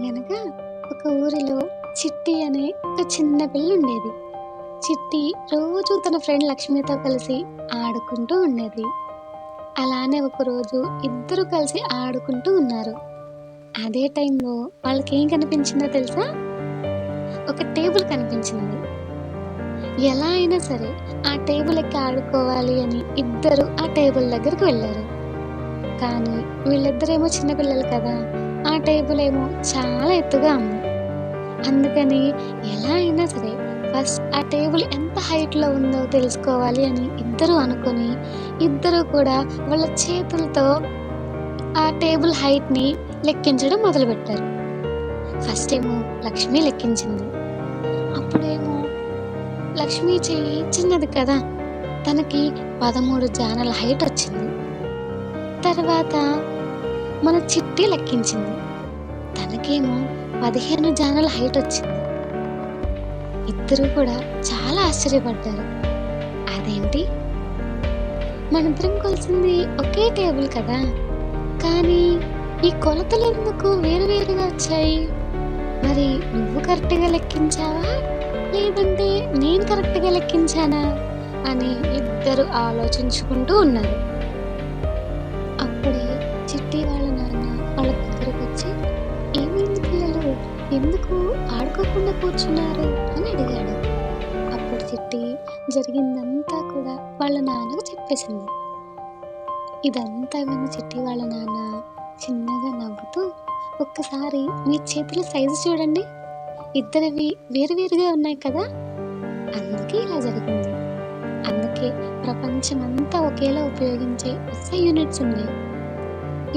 అనగనగా ఒక ఊరిలో చిట్టి అనే ఒక చిన్న పిల్ల ఉండేది. చిట్టి రోజు తన ఫ్రెండ్ లక్ష్మితో కలిసి ఆడుకుంటూ ఉండేది. అలానే ఒకరోజు ఇద్దరు కలిసి ఆడుకుంటూ ఉన్నారు. అదే టైంలో వాళ్ళకేం కనిపించిందో తెలుసా? ఒక టేబుల్ కనిపించింది. ఎలా అయినా సరే ఆ టేబుల్ ఎక్కి ఆడుకోవాలి అని ఇద్దరు ఆ టేబుల్ దగ్గరికి వెళ్ళారు. కానీ వీళ్ళిద్దరేమో చిన్నపిల్లలు కదా! ఆ టేబుల్ ఏమో చాలా ఎత్తుగా ఉంది. అందుకని ఎలా అయినా సరే ఫస్ట్ ఆ టేబుల్ ఎంత హైట్‌లో ఉందో తెలుసుకోవాలి అని ఇద్దరు అనుకొని, ఇద్దరు కూడా వాళ్ళ చేతులతో ఆ టేబుల్ హైట్‌ని లెక్కించడం మొదలుపెట్టారు. ఫస్ట్ ఏమో లక్ష్మి లెక్కించింది. అప్పుడేమో లక్ష్మి చెయ్యి చిన్నది కదా! తనకి 13 జానల హైట్ వచ్చింది. తర్వాత మన చిట్టి లెక్కించింది. తనకేమో 15 జానల హైట్ వచ్చింది. ఇద్దరూ కూడా చాలా ఆశ్చర్యపడ్డారు. అదేంటి? మనిద్దరం కొలిసింది ఒకే టేబుల్ కదా! కానీ ఈ కొలతలెందుకు వేరు వేరుగా వచ్చాయి? మరి నువ్వు కరెక్ట్‌గా లెక్కించావా? లేదంటే నేను కరెక్ట్‌గా లెక్కించానా? అని ఇద్దరు ఆలోచించుకుంటూ ఉన్నారు. అప్పుడే చిట్టి వాళ్ళ నాన్న వాళ్ళ దగ్గరకొచ్చి, "ఏమైంది పిల్లలు? ఎందుకు ఆడుకోకుండా కూర్చున్నారు?" అని అడిగాడు. అప్పుడు చిట్టి జరిగిందంతా కూడా వాళ్ళ నాన్నకు చెప్పేసింది. ఇదంతా విన్న చిట్టి వాళ్ళ నాన్న చిన్నగా నవ్వుతూ, "ఒక్కసారి మీ చేతుల సైజు చూడండి. ఇద్దరివి వేరు వేరుగా ఉన్నాయి కదా! అందుకే ఇలా జరిగింది. అందుకే ప్రపంచమంతా ఒకేలా ఉపయోగించే ఎస్ఐ యూనిట్స్ ఉన్నాయి.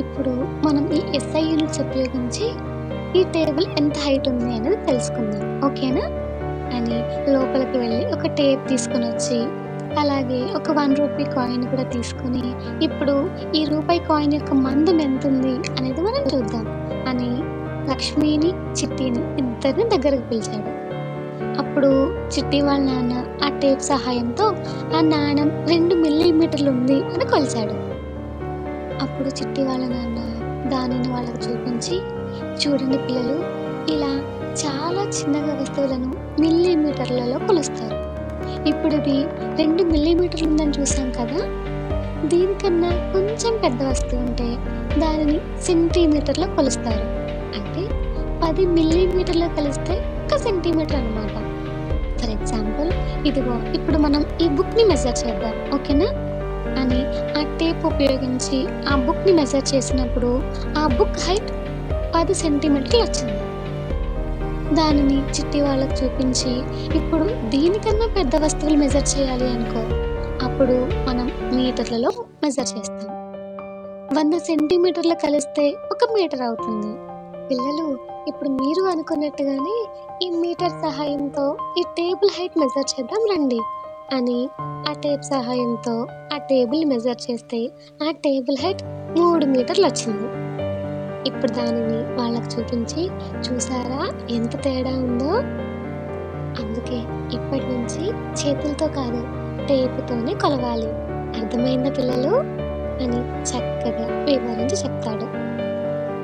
ఇప్పుడు మనం ఈ ఎస్ఐ యూనిట్స్ ఉపయోగించి ఈ టేబుల్ ఎంత హైట్ ఉంది అనేది తెలుసుకుందాం. ఓకేనా?" అని లోపలికి వెళ్ళి ఒక టేప్ తీసుకొనొచ్చి, అలాగే ఒక 1 రూపీ కాయిన్ కూడా తీసుకొని, ఇప్పుడు ఈ రూపాయి కాయిన్ యొక్క మందం ఎంతుంది అనేది మనం చూద్దాం అని లక్ష్మిని, చిట్టిని ఇద్దరిని దగ్గరకు పిలిచాడు. అప్పుడు చిట్టి వాళ్ళ నాన్న ఆ టేప్ సహాయంతో ఆ నాణెం 2 మిల్లీమీటర్లు ఉంది అని కొలిచాడు. అప్పుడు చిట్టి వాళ్ళ నాన్న దానిని వాళ్ళకి చూపించి, "చూడండి పిల్లలు, ఇలా చాలా చిన్నగా వస్తువులను మిల్లీమీటర్లలో కొలుస్తారు. ఇప్పుడు ఇది 2 మిల్లీమీటర్లు ఉందని చూసాం కదా! దీనికన్నా కొంచెం పెద్ద వస్తువు ఉంటే దానిని సెంటీమీటర్‌లో కొలుస్తారు. అంటే 10 మిల్లీమీటర్లు కలిస్తే 1 సెంటీమీటర్ అన్నమాట. ఫర్ ఎగ్జాంపుల్, ఇదిగో ఇప్పుడు మనం ఈ బుక్‌ని మెజర్ చేద్దాం. ఓకేనా?" అని ఆ టేప్ ఉపయోగించి ఆ బుక్‌ని మెజర్ చేసినప్పుడు ఆ బుక్ హైట్ 10 సెంటీమీటర్లు వచ్చింది. దానిని చిట్టి వాళ్ళకి చూపించి, "ఇప్పుడు దీనికన్నా పెద్ద వస్తువులు మెజర్ చేయాలి అనుకో, అప్పుడు మనం మీటర్లలో మెజర్ చేస్తాం. 100 సెంటీమీటర్లు కలిస్తే 1 మీటర్ అవుతుంది. పిల్లలు, ఇప్పుడు మీరు అనుకున్నట్టుగానే ఈ మీటర్ సహాయంతో ఈ టేబుల్ హైట్ మెజర్ చేద్దాం రండి" అని ఆ టేప్ సహాయంతో ఆ టేబుల్ మెజర్ చేస్తే ఆ టేబుల్ హైట్ 3 మీటర్లు వచ్చింది. ఇప్పుడు దానిని వాళ్ళకి చూపించి, "చూసారా ఎంత తేడా ఉందో? అందుకే ఇప్పటి నుంచి చేతులతో కాదు, టేపుతోనే కొలవాలి. అర్థమైందా పిల్లలు?" అని చక్కగా వివరించి చెప్తాడు.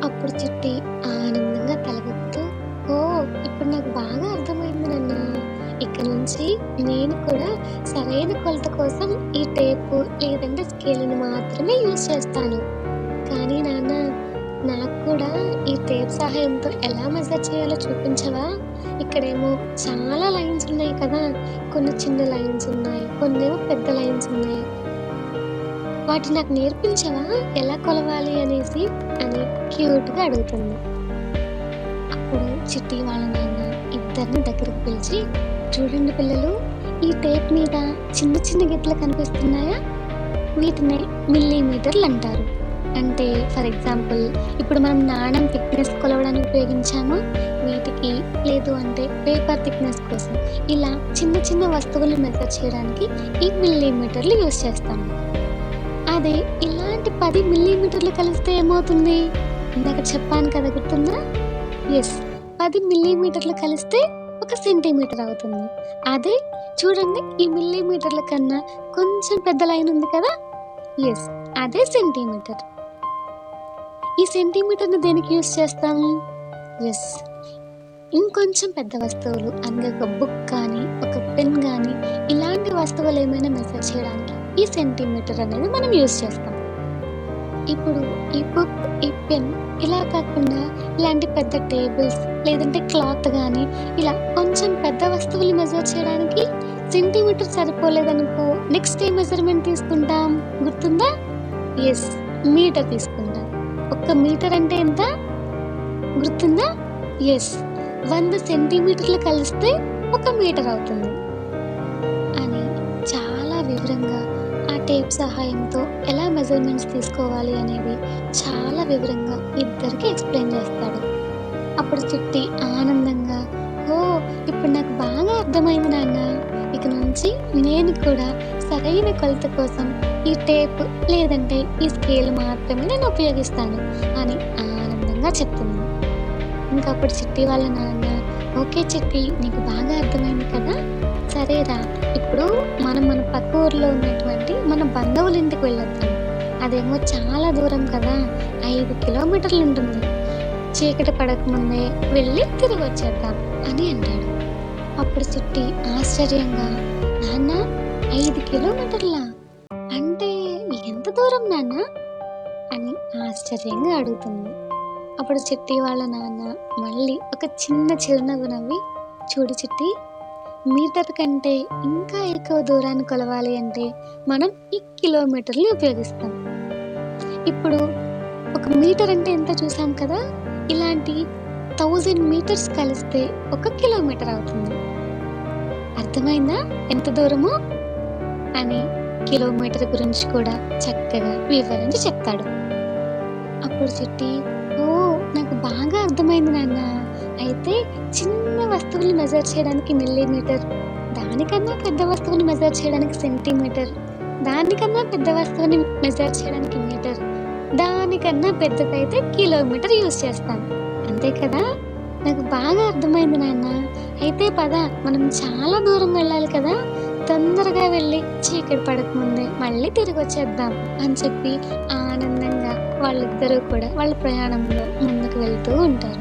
అప్పుడు చిట్టి ఆనందంగా తలవూపుతూ, "ఓహ్! ఇప్పుడు నాకు బాగా అర్థమైంది నాన్న. ఇక నుంచి నేను కూడా సరైన కొలత కోసం ఈ టేపు లేదంటే స్కేలుని మాత్రమే యూజ్ చేస్తాను. కానీ నాన్న, నాకు కూడా ఈ టేప్ సహాయంతో ఎలా మెజర్ చేయాలో చూపించవా? ఇక్కడేమో చాలా లైన్స్ ఉన్నాయి కదా! కొన్ని చిన్న లైన్స్ ఉన్నాయి, కొన్నేమో పెద్ద లైన్స్ ఉన్నాయి. వాటిని నాకు నేర్పించవా ఎలా కొలవాలి అనేసి" అని క్యూట్‌గా అడుగుతుంది. అప్పుడు చిట్టి వాళ్ళ నాన్న ఇద్దరిని దగ్గరికి పిలిచి, "చూడండి పిల్లలు, ఈ టేప్ మీద చిన్న చిన్న గీతలు కనిపిస్తున్నాయా? వీటినే మిల్లీమీటర్లు అంటారు. అంటే ఫర్ ఎగ్జాంపుల్, ఇప్పుడు మనం నాణెం థిక్‌నెస్ కొలవడానికి ఉపయోగించామా? వీటికి, లేదు అంటే పేపర్ థిక్‌నెస్ కోసం ఇలా చిన్న చిన్న వస్తువులు మెజర్ చేయడానికి ఈ మిల్లీమీటర్లు యూజ్ చేస్తాము. అదే ఇలాంటి 10 మిల్లీమీటర్లు కలిస్తే ఏమవుతుంది? ఇందాక చెప్పాను కదా, గుర్తుందా? యెస్, 10 మిల్లీమీటర్లు కలిస్తే 1 సెంటీమీటర్ అవుతుంది. అదే చూడండి, ఈ మిల్లీమీటర్ల కన్నా కొంచెం పెద్ద లైన్ ఉంది కదా! యెస్, అదే సెంటీమీటర్. ఈ సెంటీమీటర్‌ని దేనికి యూజ్ చేస్తాం? యెస్. ఇంకొంచెం పెద్ద వస్తువులు అనగా ఒక బుక్ కానీ, ఒక పెన్ గానీ, ఇలాంటి వస్తువులు ఏమైనా మెజర్ చేయడానికి ఈ సెంటీమీటర్ అనేది మనం యూజ్ చేస్తాం. ఇప్పుడు ఈ బుక్, ఈ పెన్ ఇలా కాకుండా ఇలాంటి పెద్ద టేబుల్స్ లేదంటే క్లాత్ గానీ, ఇలా కొంచెం పెద్ద వస్తువులు మెజర్ చేయడానికి సెంటీమీటర్ సరిపోలేదనుకో నెక్స్ట్ ఏ మెజర్‌మెంట్ తీసుకుంటాం గుర్తుందా? యెస్. మీటర్ తీసుకుంటాం. ఒక్క మీటర్ అంటే ఎంత? గుర్తుందా? యెస్. 100 సెంటీమీటర్లు కలిస్తే 1 మీటర్ అవుతుంది అని చాలా వివరంగా ఆ టేప్ సహాయంతో ఎలా మెజర్‌మెంట్స్ తీసుకోవాలి అనేది చాలా వివరంగా ఇద్దరికీ ఎక్స్‌ప్లెయిన్ చేస్తాడు. అప్పుడు చిట్టి ఆనందంగా, ఓహ్! ఇప్పుడు నాకు బాగా అర్థమైంది నాన్న. ఇక నుంచి నేను కూడా సరైన కొలత కోసం ఈ టేప్ లేదంటే ఈ స్కేల్ మాత్రమే నేను ఉపయోగిస్తాను అని ఆనందంగా చెప్తుంది. ఇంకప్పుడు చిట్టి వాళ్ళ నాన్న, ఓకే చిట్టి నీకు బాగా అర్థమైంది కదా! సరేరా ఇప్పుడు మనం మన పక్క ఊర్లో ఉన్నటువంటి మన బంధువుల ఇంటికి వెళ్ళొద్దాం. అదేమో చాలా దూరం కదా! 5 కిలోమీటర్లుంటుంది. చీకటి పడకముందే వెళ్ళి తిరిగొచ్చేద్దాం అని అన్నాడు. అప్పుడు చిట్టి ఆశ్చర్యంగా, నాన్న 5 కిలోమీటర్లా? అంటే ఎంత దూరం నాన్న? అని ఆశ్చర్యంగా అడుగుతుంది. అప్పుడు చిట్టి వాళ్ళ నాన్న మళ్ళీ ఒక చిన్న చిరునవ్వు నవ్వి, చూడు చిట్టి, మీటర్ కంటే ఇంకా ఎక్కువ దూరాన్ని కొలవాలి అంటే మనం ఈ కిలోమీటర్‌ని ఉపయోగిస్తాం. ఇప్పుడు ఒక మీటర్ అంటే ఎంతో చూసాం కదా! ఇలాంటి 1000 మీటర్స్ కలిస్తే 1 కిలోమీటర్ అవుతుంది. అర్థమైందా ఎంత దూరమో? అని కిలోమీటర్ గురించి కూడా చక్కగా వివరించి చెప్తాడు. అప్పుడు చిట్టి, ఓహ్! నాకు బాగా అర్థమైంది నాన్న. అయితే చిన్న వస్తువుల్ని మెజర్ చేయడానికి మిల్లీమీటర్, దానికన్నా పెద్ద వస్తువుని మెజర్ చేయడానికి సెంటీమీటర్, దానికన్నా పెద్ద వస్తువుని మెజర్ చేయడానికి మీటర్, దానికన్నా పెద్దదైతే కిలోమీటర్ యూజ్ చేస్తాను. అంతే కదా! నాకు బాగా అర్థమైంది నాన్న. అయితే పద మనం చాలా దూరం వెళ్ళాలి కదా! తొందరగా వెళ్ళి చీకటి పడకముందే మళ్ళీ తిరిగొచ్చేద్దాం అని చెప్పి ఆనందంగా వాళ్ళిద్దరూ కూడా వాళ్ళ ప్రయాణంలో ముందుకు వెళ్తూ ఉంటారు.